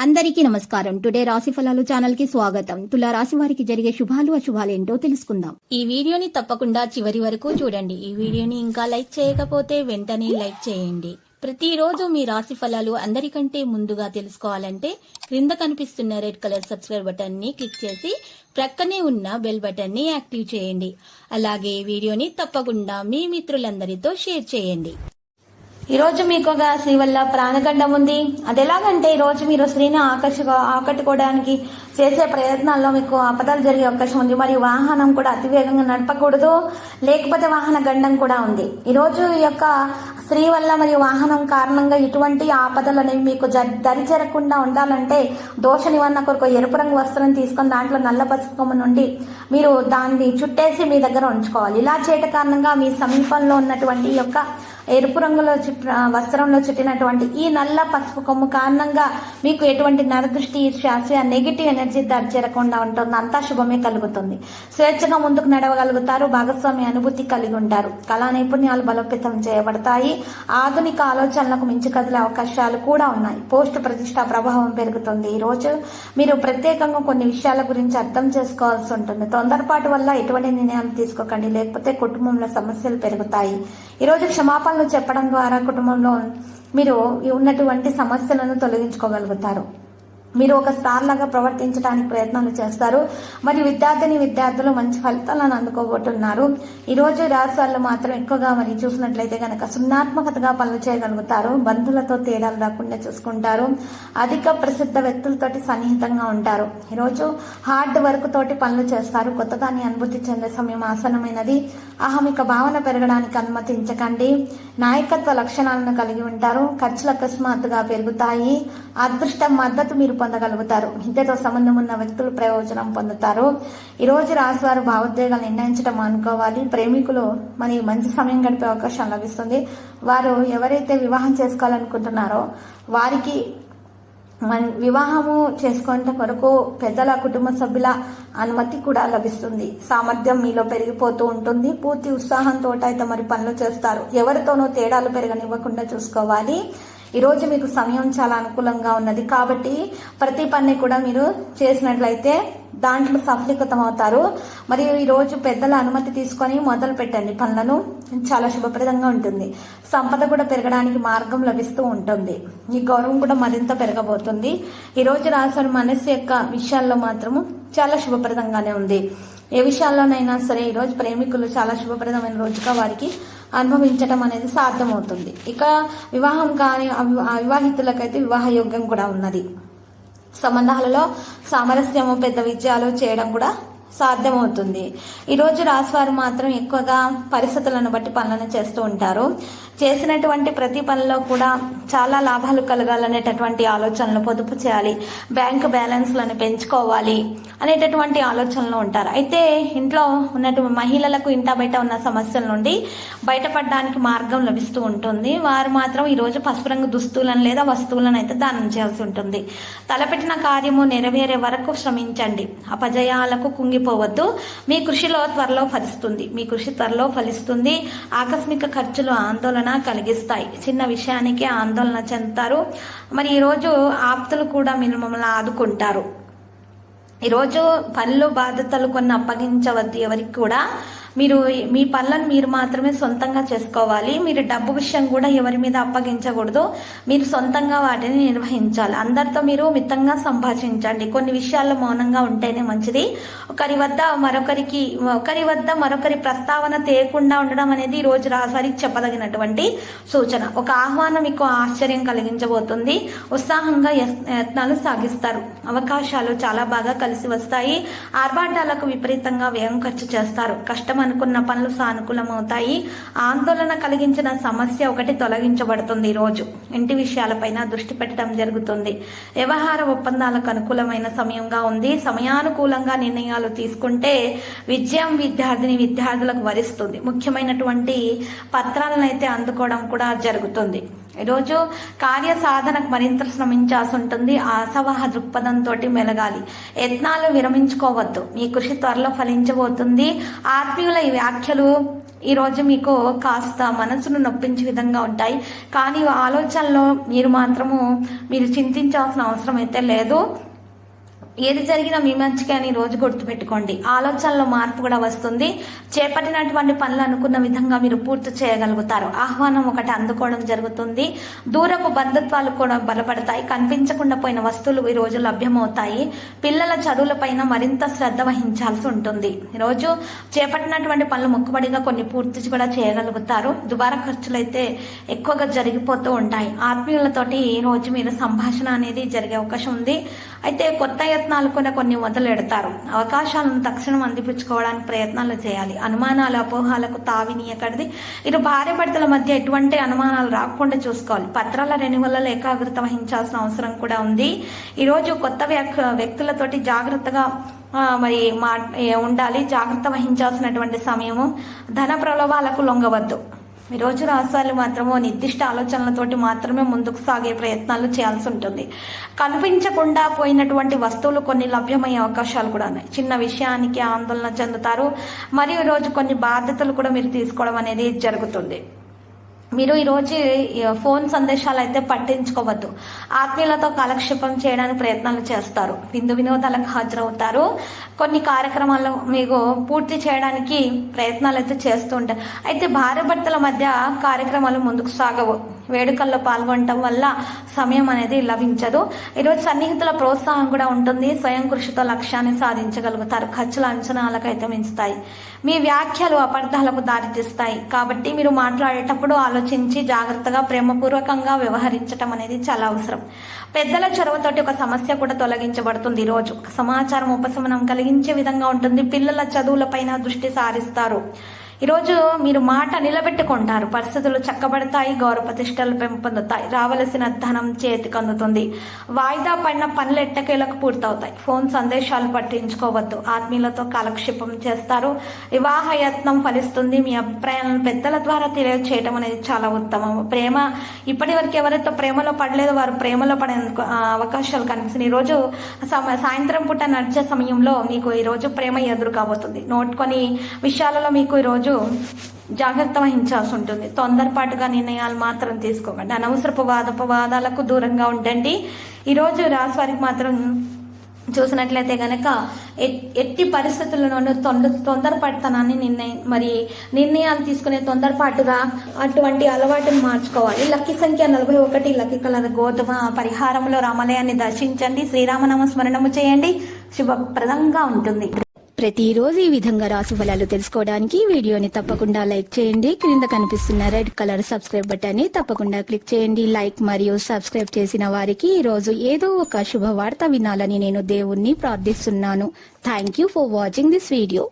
అందరికీ నమస్కారం. టుడే రాశి ఫలాలు ఛానల్ కి స్వాగతం. తులా రాశి వారికి జరిగే శుభాలు అశుభాలేంటో తెలుసుకుందాం. ఈ వీడియోని తప్పకుండా చివరి వరకు చూడండి. ఈ వీడియోని ఇంకా లైక్ చేయకపోతే వెంటనే లైక్ చేయండి. ప్రతిరోజు మీ రాశి ఫలాలు అందరికంటే ముందుగా తెలుసుకోవాలంటే క్రింద కనిపిస్తున్న రెడ్ కలర్ సబ్స్క్రైబ్ బటన్ ని క్లిక్ చేసి ప్రక్కనే ఉన్న బెల్ బటన్ ని యాక్టివ్ చేయండి. అలాగే వీడియోని తప్పకుండా మీ మిత్రులందరితో షేర్ చేయండి. ఈ రోజు మీకు ఒక స్త్రీ వల్ల ప్రాణగండం ఉంది. అది ఎలాగంటే ఈ రోజు మీరు స్త్రీని ఆకట్టుకోవడానికి చేసే ప్రయత్నాల్లో మీకు అపదాలు జరిగే అవకాశం ఉంది. మరియు వాహనం కూడా అతివేగంగా నడపకూడదు, లేకపోతే వాహన గండం కూడా ఉంది. ఈ రోజు ఈ యొక్క స్త్రీ వల్ల మరియు వాహనం కారణంగా ఇటువంటి ఆపదలు అనేవి మీకు దరిచేరకుండా ఉండాలంటే దోష నివారణ కొరకు ఎరుపు రంగు వస్త్రం తీసుకొని దాంట్లో నల్ల పసుపు కొమ్ము నుండి మీరు దాన్ని చుట్టేసి మీ దగ్గర ఉంచుకోవాలి. ఇలా చేయట కారణంగా మీ సమీపంలో ఉన్నటువంటి ఈ యొక్క ఎరుపు రంగులో వస్త్రంలో చుట్టినటువంటి ఈ నల్ల పసుపు కొమ్ము కారణంగా మీకు ఎటువంటి నరదృష్టి, ఈర్ష్య, నెగిటివ్ ఎనర్జీ దరిచేరకుండా ఉంటుంది. అంతా శుభమే కలుగుతుంది. స్వేచ్ఛగా ముందుకు నడవగలుగుతారు. భాగస్వామి అనుభూతి కలిగి ఉంటారు. కళా నైపుణ్యాలు బలోపేతం చేయబడతాయి. ఆధునిక ఆలోచనలకు మించి కదిలే అవకాశాలు కూడా ఉన్నాయి. పోస్ట్ ప్రతిష్ట ప్రభావం పెరుగుతుంది. ఈ రోజు మీరు ప్రత్యేకంగా కొన్ని విషయాల గురించి అర్థం చేసుకోవాల్సి ఉంటుంది. తొందరపాటు వల్ల ఎటువంటి నిర్ణయాలు తీసుకోకండి, లేకపోతే కుటుంబంలో సమస్యలు పెరుగుతాయి. ఈ రోజు క్షమాపణలు చెప్పడం ద్వారా కుటుంబంలో మీరు ఉన్నటువంటి సమస్యలను తొలగించుకోగలుగుతారు. మీరు ఒక స్టార్ లాగా ప్రవర్తించడానికి ప్రయత్నాలు చేస్తారు. మరియు విద్యార్థులు మంచి ఫలితాలను అందుకోబోతున్నారు. ఈ రోజు రాశి వాళ్ళు మాత్రం ఎక్కువగా మరి చూసినట్లయితే కనుక సున్నాత్మకతగా పనులు చేయగలుగుతారు. బంధువులతో తేడాలు రాకుండా చూసుకుంటారు. అధిక ప్రసిద్ధ వ్యక్తులతోటి సన్నిహితంగా ఉంటారు. ఈరోజు హార్డ్ వర్క్ తోటి పనులు చేస్తారు. కొత్తదాన్ని అనుభూతి చెందే సమయం ఆసనమైనది. అహమిక భావన పెరగడానికి అనుమతించకండి. నాయకత్వ లక్షణాలను కలిగి ఉంటారు. ఖర్చులు అకస్మాత్తుగా పెరుగుతాయి. అదృష్ట మద్దతు మీరు పొందగలుగుతారు. విద్యతో సంబంధం ఉన్న వ్యక్తులు ప్రయోజనం పొందుతారు. ఈ రోజు రాశివారు భావోద్వేగాలు నిర్ణయించడం అనుకోవాలి. ప్రేమికులు మరి మంచి సమయం గడిపే అవకాశం లభిస్తుంది. వారు ఎవరైతే వివాహం చేసుకోవాలనుకుంటున్నారో వారికి వివాహము చేసుకునే కొరకు పెద్దల కుటుంబ సభ్యుల అనుమతి కూడా లభిస్తుంది. సామర్థ్యం మీలో పెరిగిపోతూ ఉంటుంది. పూర్తి ఉత్సాహంతో అయితే మరి పనులు చేస్తారు. ఎవరితోనూ తేడాలు పెరగనివ్వకుండా చూసుకోవాలి. ఈ రోజు మీకు సమయం చాలా అనుకూలంగా ఉన్నది కాబట్టి ప్రతి పని కూడా మీరు చేసినట్లయితే దాంట్లో సఫలీకృతం అవుతారు. మరియు ఈ రోజు పెద్దల అనుమతి తీసుకొని మొదలు పెట్టండి పనులను. చాలా శుభప్రదంగా ఉంటుంది. సంపద కూడా పెరగడానికి మార్గం లభిస్తూ ఉంటుంది. ఈ గౌరవం కూడా మరింత పెరగబోతుంది. ఈ రోజు రాశి మనస్సు యొక్క విషయాల్లో మాత్రము చాలా శుభప్రదంగానే ఉంది. ఏ విషయాల్లోనైనా సరే ఈ రోజు ప్రేమికులు చాలా శుభప్రదమైన రోజుగా వారికి అనుభవించడం అనేది సాధ్యమవుతుంది. ఇక వివాహం కాని అవివాహితులకైతే వివాహ యోగ్యం కూడా ఉన్నది. సంబంధాలలో సామరస్యము, పెద్ద విజయాలు చేయడం కూడా సాధ్యమవుతుంది. ఈరోజు రాశివారు మాత్రం ఎక్కువగా పరిస్థితులను బట్టి పనులను చేస్తూ ఉంటారు. చేసినటువంటి ప్రతి పనిలో కూడా చాలా లాభాలు కలగాలనేటటువంటి ఆలోచనలు, పొదుపు చేయాలి, బ్యాంకు బ్యాలెన్స్లను పెంచుకోవాలి అనేటటువంటి ఆలోచనలు ఉంటారు. అయితే ఇంట్లో ఉన్నటువంటి మహిళలకు ఇంట బయట ఉన్న సమస్యల నుండి బయటపడడానికి మార్గం లభిస్తూ ఉంటుంది. వారు మాత్రం ఈరోజు పసుపు రంగు దుస్తులను లేదా వస్తువులను అయితే దానం చేయాల్సి ఉంటుంది. తలపెట్టిన కార్యము నెరవేరే వరకు శ్రమించండి. అపజయాలకు కుంగిపోవద్దు. మీ కృషి త్వరలో ఫలిస్తుంది. ఆకస్మిక ఖర్చులు ఆందోళన కలిగిస్తాయి. చిన్న విషయానికి ఆందోళన చెందుతారు. మరి ఈరోజు ఆప్తులు కూడా మిమ్మల్ని ఆదుకుంటారు. ఈరోజు పనులు, బాధ్యతలు కొన్ని అప్పగించవద్దు ఎవరికి కూడా. మీరు మీ పనులను మీరు మాత్రమే సొంతంగా చేసుకోవాలి. మీరు డబ్బు విషయం కూడా ఎవరి మీద అప్పగించకూడదు. మీరు సొంతంగా వాటిని నిర్వహించాలి. అందరితో మీరు మితంగా సంభాషించండి. కొన్ని విషయాల్లో మౌనంగా ఉంటేనే మంచిది. ఒకరి వద్ద మరొకరి ప్రస్తావన తేయకుండా ఉండడం అనేది ఈ రోజు రాశివారికి చెప్పదగినటువంటి సూచన. ఒక ఆహ్వానం మీకు ఆశ్చర్యం కలిగించబోతుంది. ఉత్సాహంగా యత్నాలు సాగిస్తారు. అవకాశాలు చాలా బాగా కలిసి వస్తాయి. ఆర్భాటాలకు విపరీతంగా వ్యయం ఖర్చు చేస్తారు. కష్టం అనుకున్న పనులు సానుకూలమవుతాయి. ఆందోళన కలిగించిన సమస్య ఒకటి తొలగించబడుతుంది. ఈ రోజు ఇంటి విషయాలపైన దృష్టి పెట్టడం జరుగుతుంది. వ్యవహార ఒప్పందాలకు అనుకూలమైన సమయంగా ఉంది. సమయానుకూలంగా నిర్ణయాలు తీసుకుంటే విజయం విద్యార్థులకు వరిస్తుంది. ముఖ్యమైనటువంటి పత్రాలను అయితే అందుకోవడం కూడా జరుగుతుంది. ఈరోజు కార్య సాధనకు మరింత శ్రమించాల్సి ఉంటుంది. ఆశావాహ దృక్పథంతో మెలగాలి. యత్నాలు విరమించుకోవద్దు. మీ కృషి త్వరలో ఫలించబోతుంది. ఆత్మీయుల ఈ వ్యాఖ్యలు ఈరోజు మీకు కాస్త మనసును నొప్పించే విధంగా ఉంటాయి. కానీ ఆలోచనలో మీరు చింతించాల్సిన అవసరం అయితే లేదు. ఏది జరిగినా మీ మంచిగా అని రోజు గుర్తుపెట్టుకోండి. ఆలోచనలో మార్పు కూడా వస్తుంది. చేపట్టినటువంటి పనులు అనుకున్న విధంగా మీరు పూర్తి చేయగలుగుతారు. ఆహ్వానం ఒకటి అందుకోవడం జరుగుతుంది. దూరపు బంధుత్వాలు కూడా బలపడతాయి. కనిపించకుండా పోయిన వస్తువులు ఈ రోజు లభ్యమవుతాయి. పిల్లల చదువులపైన మరింత శ్రద్ధ వహించాల్సి ఉంటుంది. ఈరోజు చేపట్టినటువంటి పనులు మొక్కుబడిగా కొన్ని పూర్తి కూడా చేయగలుగుతారు. దుబారా ఖర్చులు అయితే ఎక్కువగా జరిగిపోతూ ఉంటాయి. ఆత్మీయులతోటి ఈ రోజు మీరు సంభాషణ అనేది జరిగే అవకాశం ఉంది. అయితే కొత్త యత్నాలు కూడా కొన్ని మొదలెడతారు. అవకాశాలను తక్షణం అందిపుచ్చుకోవడానికి ప్రయత్నాలు చేయాలి. అనుమానాలు అపోహాలకు తావినీయకూడదు. ఇటు భార్య భర్తల మధ్య ఎటువంటి అనుమానాలు రాకుండా చూసుకోవాలి. పత్రాల రెన్యువల్లో ఏకాగ్రత వహించాల్సిన అవసరం కూడా ఉంది. ఈరోజు కొత్త వ్యక్తులతోటి జాగ్రత్తగా ఉండాలి. జాగ్రత్త వహించాల్సినటువంటి సమయము. ధన ప్రలోభాలకు లొంగవద్దు. ఈరోజు రాశివాళ్ళు మాత్రము నిర్దిష్ట ఆలోచనలతోటి మాత్రమే ముందుకు సాగే ప్రయత్నాలు చేయాల్సి ఉంటుంది. కనిపించకుండా పోయినటువంటి వస్తువులు కొన్ని లభ్యమయ్యే అవకాశాలు కూడా ఉన్నాయి. చిన్న విషయానికి ఆందోళన చెందుతారు. మరియు ఈరోజు కొన్ని బాధ్యతలు కూడా మీరు తీసుకోవడం అనేది జరుగుతుంది. మీరు ఈరోజు ఫోన్ సందేశాలు అయితే పట్టించుకోవద్దు. ఆత్మీయులతో కాలక్షేపం చేయడానికి ప్రయత్నాలు చేస్తారు. వినోదాలకు హాజరవుతారు. కొన్ని కార్యక్రమాలు మీకు పూర్తి చేయడానికి ప్రయత్నాలు అయితే చేస్తూ ఉంటారు. అయితే భార్య భర్తల మధ్య కార్యక్రమాలు ముందుకు సాగవు. వేడుకల్లో పాల్గొనటం వల్ల సమయం అనేది లభించదు. ఈరోజు సన్నిహితుల ప్రోత్సాహం కూడా ఉంటుంది. స్వయం కృషితో లక్ష్యాన్ని సాధించగలుగుతారు. ఖర్చుల అంచనాలకు అయితే మించుతాయి. మీ వ్యాఖ్యలు అపార్థాలకు దారితీస్తాయి. కాబట్టి మీరు మాట్లాడేటప్పుడు ఆలోచించి జాగ్రత్తగా ప్రేమపూర్వకంగా వ్యవహరించడం అనేది చాలా అవసరం. పెద్దల చొరవతోటి ఒక సమస్య కూడా తొలగించబడుతుంది. ఈరోజు సమాచారం ఉపశమనం కలిగించే విధంగా ఉంటుంది. పిల్లల చదువులపైన దృష్టి సారిస్తారు. ఈరోజు మీరు మాట నిలబెట్టుకుంటారు. పరిస్థితులు చక్కబడతాయి. గౌరవ ప్రతిష్టలు పెంపొందుతాయి. రావలసిన ధనం చేతికి అందుతుంది. వాయిదా పడిన పనులు ఎట్టకేలకు పూర్తవుతాయి. ఫోన్ సందేశాలు పట్టించుకోవద్దు. ఆత్మీయులతో కాలక్షేపం చేస్తారు. వివాహ యత్నం ఫలిస్తుంది. మీ అభిప్రాయాలను పెద్దల ద్వారా తెలియచేయడం అనేది చాలా ఉత్తమం. ప్రేమ ఇప్పటి వరకు ఎవరైతే ప్రేమలో పడలేదో వారు ప్రేమలో పడే అవకాశాలు కనిపిస్తున్నాయి. ఈరోజు సాయంత్రం పూట నడిచే సమయంలో మీకు ఈరోజు ప్రేమ ఎదురు కాబోతుంది. కొన్ని విషయాలలో మీకు ఈరోజు జాగ్రత్త వహించాల్సి ఉంటుంది. తొందరపాటుగా నిర్ణయాలు మాత్రం తీసుకోకండి. అనవసరపు వాదోపవాదాలకు దూరంగా ఉండండి. ఈరోజు రాశి వారికి మాత్రం చూసినట్లయితే గనక ఎట్టి పరిస్థితుల్లోనూ తొందరపడతనాన్ని నిర్ణయాలు తీసుకునే తొందరపాటుగా అటువంటి అలవాటును మార్చుకోవాలి. లక్కీ సంఖ్య 41. లక్కీ కలర్ గోధుమ. పరిహారంలో రామాలయాన్ని దర్శించండి. శ్రీరామనామ స్మరణము చేయండి. శుభప్రదంగా ఉంటుంది. ప్రతిరోజు ఈ విధంగా రాశి ఫలాలు తెలుసుకోవడానికి వీడియోని తప్పకుండా లైక్ చేయండి. క్రింద కనిపిస్తున్న రెడ్ కలర్ సబ్స్క్రైబ్ బటన్ ని తప్పకుండా క్లిక్ చేయండి. లైక్ మరియు సబ్స్క్రైబ్ చేసిన వారికి ఈ రోజు ఏదో ఒక శుభవార్త వినాలని నేను దేవుణ్ణి ప్రార్థిస్తున్నాను. Thank you for watching this video.